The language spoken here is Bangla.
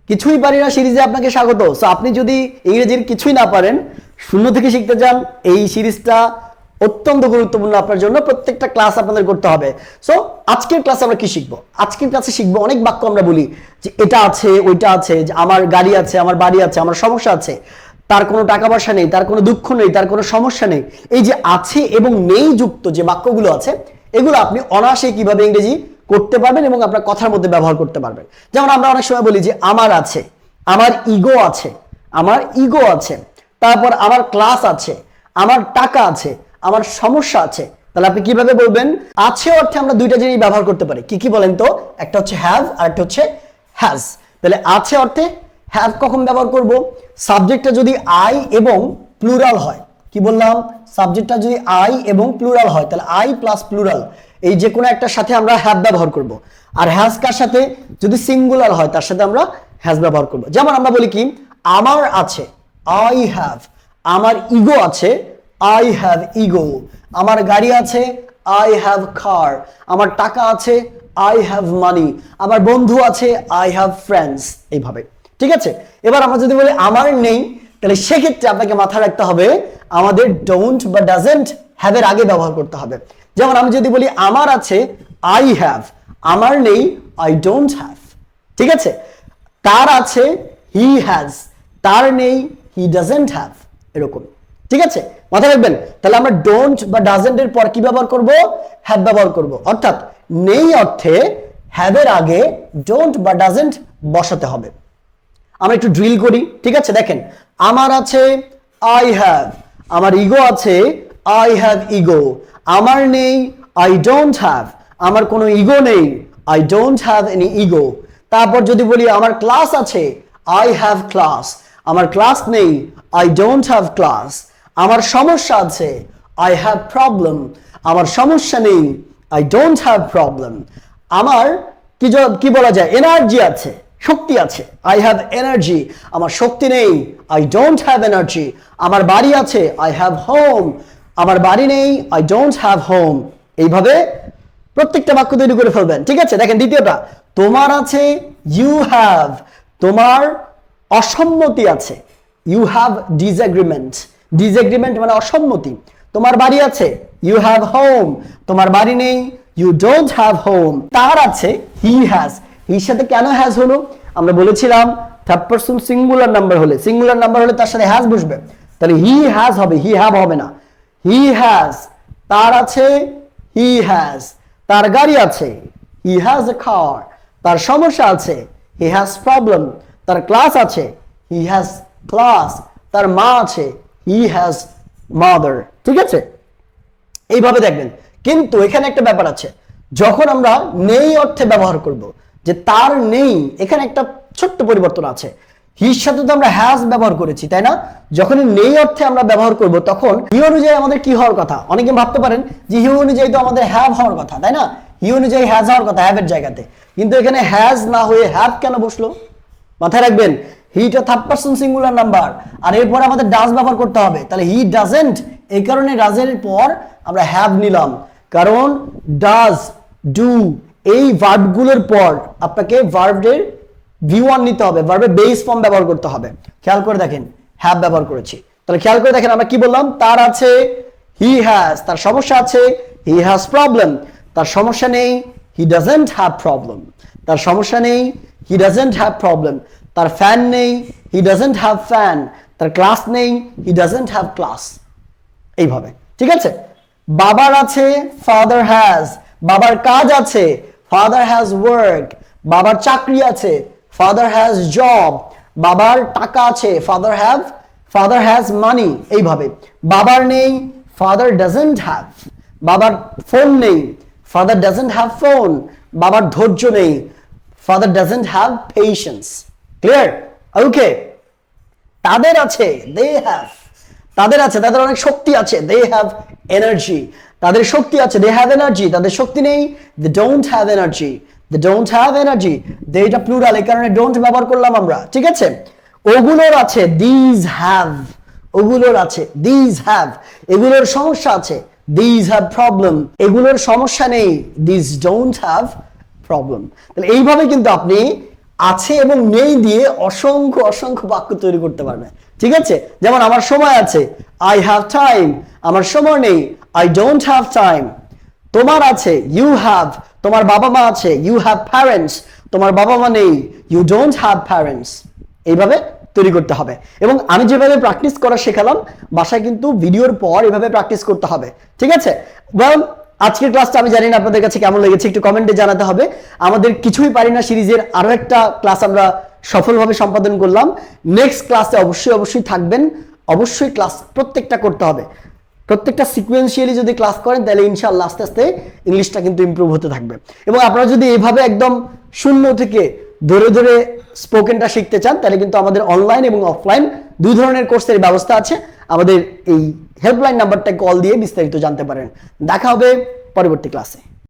কিছুই পারি না সিরিজে আপনাকে স্বাগত। সো আপনি যদি ইংরেজির কিছুই না পারেন, শূন্য থেকে শিখতে চান, এই সিরিজটা অত্যন্ত গুরুত্বপূর্ণ আপনার জন্য। প্রত্যেকটা ক্লাস আপনাদের করতে হবে। সো আজকের ক্লাসে আমরা কি শিখবো? আজকের ক্লাসে শিখবো অনেক বাক্য আমরা বলি যে এটা আছে, ওইটা আছে, যে আমার গাড়ি আছে, আমার বাড়ি আছে, আমার সমস্যা আছে, তার কোনো টাকা পয়সা নেই, তার কোনো দুঃখ নেই, তার কোনো সমস্যা নেই। এই যে আছে এবং নেই যুক্ত যে বাক্যগুলো আছে, এগুলো আপনি অনায়াসে কিভাবে ইংরেজি করতে পারবেন এবং আপনার কথার মধ্যে ব্যবহার করতে পারবেন। যেমন আমরা অনেক সময় বলি যে আমার আছে, আমার ইগো আছে, আমার ইগো আছে, তারপর আমার ক্লাস আছে, আমার টাকা আছে, আমার সমস্যা আছে। তাহলে আপনি কিভাবে বলবেন? আছে অর্থে আমরা দুইটা জিনিস ব্যবহার করতে পারি। কি কি বলেন তো? একটা হচ্ছে হ্যাভ আর একটা হচ্ছে হ্যাজ। তাহলে আছে অর্থে হ্যাভ কখন ব্যবহার করব? সাবজেক্টটা যদি আই এবং প্লুরাল হয়। কি বললাম? সাবজেক্টটা যদি আই এবং প্লুরাল হয়, তাহলে আই প্লাস প্লুরাল এই যে কোনো একটার সাথে আমরা হ্যাভ ব্যবহার করব। আর হ্যাজ কার সাথে? যদি সিঙ্গুলার হয় তার সাথে আমরা হ্যাজ ব্যবহার করব। যেমন আমরা বলি কি, আমার আছে, আই হ্যাভ। আমার ইগো আছে, আই হ্যাভ ইগো। আমার গাড়ি আছে, আই হ্যাভ কার। আমার টাকা আছে, আই হ্যাভ মানি। আমার বন্ধু আছে, আই হ্যাভ ফ্রেন্ডস। এইভাবে, ঠিক আছে? এবার আমরা যদি বলি আমার নেই, তাহলে সেক্ষেত্রে আপনাকে মাথায় রাখতে হবে আমাদের ডোন্ট বা ডাজেন্ট হ্যাভ এর আগে ব্যবহার করতে হবে। যেমন আমি যদি বলি আমার আছে, আই হ্যাভ। আমার নেই, আই ডোন্ট হ্যাভ। ঠিক আছে? তার আছে, হি হ্যাজ। তার নেই, হি ডাজেন্ট হ্যাভ। এরকম, ঠিক আছে? মাথায় রাখবেন। তাহলে আমরা ডোন্ট বা ডাজেন্ট এর পর কি ব্যবহার করব? হ্যাভ ব্যবহার করব। অর্থাৎ নেই অর্থে হ্যাভ এর আগে ডোন্ট বা ডাজেন্ট বসাতে হবে। আমরা একটু ড্রিল করি, ঠিক আছে? দেখেন, আমার আছে, আই হ্যাভ। আমার ইগো আছে, আই হ্যাভ ইগো। আমার নেই, আই ডোন্ট হ্যাভ। আমার কোনো ইগো নেই, I don't have any ego. তারপর যদি বলি আমার ক্লাস আছে, আই হ্যাভ ক্লাস। আমার ক্লাস নেই, আই ডোন্ট হ্যাভ ক্লাস। আমার সমস্যা আছে, আই হ্যাভ প্রবলেম। আমার সমস্যা নেই, আই ডোন্ট হ্যাভ প্রবলেম। আমার কি বলা যায়? এনার্জি আছে, শক্তি আছে, আই হ্যাভ এনার্জি। আমার শক্তি নেই, আই ডোন্ট হ্যাভ এনার্জি। আমার বাড়ি আছে, আই হ্যাভ হোম। আমার বাড়ি নেই, আই ডোন্ট হ্যাভ হোম। এইভাবে প্রত্যেকটা বাক্য তৈরি করে ফেলবেন, ঠিক আছে? দেখেন দ্বিতীয়টা, তোমার আছে, ইউ হ্যাভ। তোমার অসম্মতি আছে, ইউ হ্যাভ ডিসএগ্রিমেন্ট। ডিসএগ্রিমেন্ট মানে অসম্মতি। তোমার বাড়ি আছে, ইউ হ্যাভ হোম। তোমার বাড়ি নেই, ইউ ডোন্ট হ্যাভ হোম। তার আছে, হি হ্যাজ। হির সাথে কেন হ্যাজ হলো? আমরা বলেছিলাম থার্ড পারসন সিঙ্গুলার নাম্বার হলে তার সাথে হ্যাজ বসবে। তাহলে হি হ্যাজ হবে, হি হ্যাভ হবে না। He has. তার আছে, হি হ্যাজ। তার গাড়ি আছে, হি হ্যাজ এ কার। তার সমস্যা আছে, হি হ্যাজ প্রবলেম। তার ক্লাস আছে, হি হ্যাজ ক্লাস। তার মা আছে, হি হ্যাজ মাদার। ঠিক আছে? এইভাবে দেখবেন। কিন্তু এখানে একটা ব্যাপার আছে, যখন আমরা নেই অর্থে ব্যবহার করব, যে তার নেই, এখানে একটা ছোট্ট পরিবর্তন আছে। হির সাথে তো আমরা হ্যাজ ব্যবহার করেছি, তাই না? যখন নেই অর্থে আমরা ব্যবহার করব, তখন হি অনুযায়ী আমাদের কি হওয়ার কথা? অনেকে ভাবতে পারেন যে হি অনুযায়ী তো আমাদের হ্যাভ হওয়ার কথা, তাই না? হি অনুযায়ী হ্যাজ হওয়ার কথা হ্যাভ এর জায়গাতে। কিন্তু এখানে হ্যাজ না হয়ে হ্যাভ কেন বসলো? মাথায় রাখবেন, হিটা থার্ড পারসন সিঙ্গুলার নাম্বার, আর এরপর আমাদের ডাজ ব্যবহার করতে হবে। তাহলে হি ডাজেন্ট, এই কারণে ডাজের পর আমরা হ্যাভ নিলাম। কারণ ডাজ, ডু এই ভার্বগুলোর পর আপনাকে ভার্বের V1 নিতে হবে, ভার্বের বেস ফর্ম ব্যবহার করতে হবে। খেয়াল করে দেখেন, হ্যাভ ব্যবহার করেছি। তাহলে খেয়াল করে দেখেন আমরা কি বললাম? তার আছে, হি হ্যাজ। তার সমস্যা আছে, হি হ্যাজ প্রবলেম। তার সমস্যা নেই, হি ডাজেন্ট হ্যাভ প্রবলেম। তার সমস্যা নেই, হি ডাজেন্ট হ্যাভ প্রবলেম। তার ফ্যান নেই, হি ডাজেন্ট হ্যাভ ফ্যান। তার ক্লাস নেই, হি ডাজেন্ট হ্যাভ ক্লাস। এইভাবে, ঠিক আছে? বাবার আছে, ফাদার হ্যাজ। বাবার কাজ আছে, ফাদার হ্যাজ ওয়ার্ক। বাবার চাকরি আছে, ফাদার হ্যাজ জব। বাবার টাকা আছে, ফাদার হ্যাজ মানি। এইভাবে বাবার নেই, ফাদার ডাজেন্ট হ্যাভ। বাবার ফোন নেই, ফাদার ডাজেন্ট হ্যাভ ফোন। বাবার ধৈর্য নেই, father doesn't have patience. Clear? Okay. তাদের আছে, দে হ্যাভ। তাদের আছে, তাদের অনেক শক্তি আছে, দে হ্যাভ এনার্জি। তাদের শক্তি আছে, দে হ্যাভ এনার্জি। তাদের শক্তি নেই, they don't have energy. They don't have energy. They এটা প্লুরাল, এই কারণে ডোন্ট ব্যবহার করলাম আমরা, ঠিক আছে? ওগুলোর আছে, দিজ হ্যাভ। ওগুলোর আছে, দিজ হ্যাভ। এগুলোর সমস্যা আছে, দিজ হ্যাভ প্রবলেম। এগুলোর সমস্যা নেই, দিজ ডোন্ট হ্যাভ প্রবলেম। তাহলে এইভাবে কিন্তু আপনি আছে এবং নেই দিয়ে অসংখ্য অসংখ্য বাক্য তৈরি করতে পারবে। ঠিক আছে, যেমন আমার সময় আছে, আই হ্যাভ টাইম, আমার সময় নেই, আই ডোন্ট হ্যাভ টাইম। তোমার আছে, ইউ হ্যাভ, তোমার বাবা মা আছে, ইউ হ্যাভ প্যারেন্টস, তোমার বাবা মা নেই, ইউ ডোন্ট হ্যাভ প্যারেন্টস। এইভাবে তৈরি করতে হবে। এবং আমি যেভাবে প্র্যাকটিস করা শেখালাম, বাসায় কিন্তু ভিডিওর পর এভাবে প্র্যাকটিস করতে হবে। ঠিক আছে, আজকের ক্লাসটা আমি জানি না আপনাদের কাছে কেমন লেগেছে, একটু কমেন্টে জানাতে হবে। আমাদের কিছুই পারি না সিরিজের আরো একটা ক্লাস আমরা সফলভাবে সম্পাদন করলাম। নেক্সট ক্লাসে অবশ্যই অবশ্যই থাকবেন, অবশ্যই ক্লাস প্রত্যেকটা করতে হবে। প্রত্যেকটা সিকোয়েন্সিয়ালি যদি ক্লাস করেন তাহলে ইনশাআল্লাহ আস্তে আস্তে ইংলিশটা কিন্তু ইমপ্রুভ হতে থাকবে। এবং আপনারা যদি এইভাবে একদম শূন্য থেকে ধরে ধরে স্পোকেনটা শিখতে চান তাহলে কিন্তু আমাদের অনলাইন এবং অফলাইন দুই ধরনের কোর্সের ব্যবস্থা আছে। আমাদের এই হেল্পলাইন নাম্বারটা কল দিয়ে বিস্তারিত জানতে পারেন। দেখা হবে পরবর্তী ক্লাসে।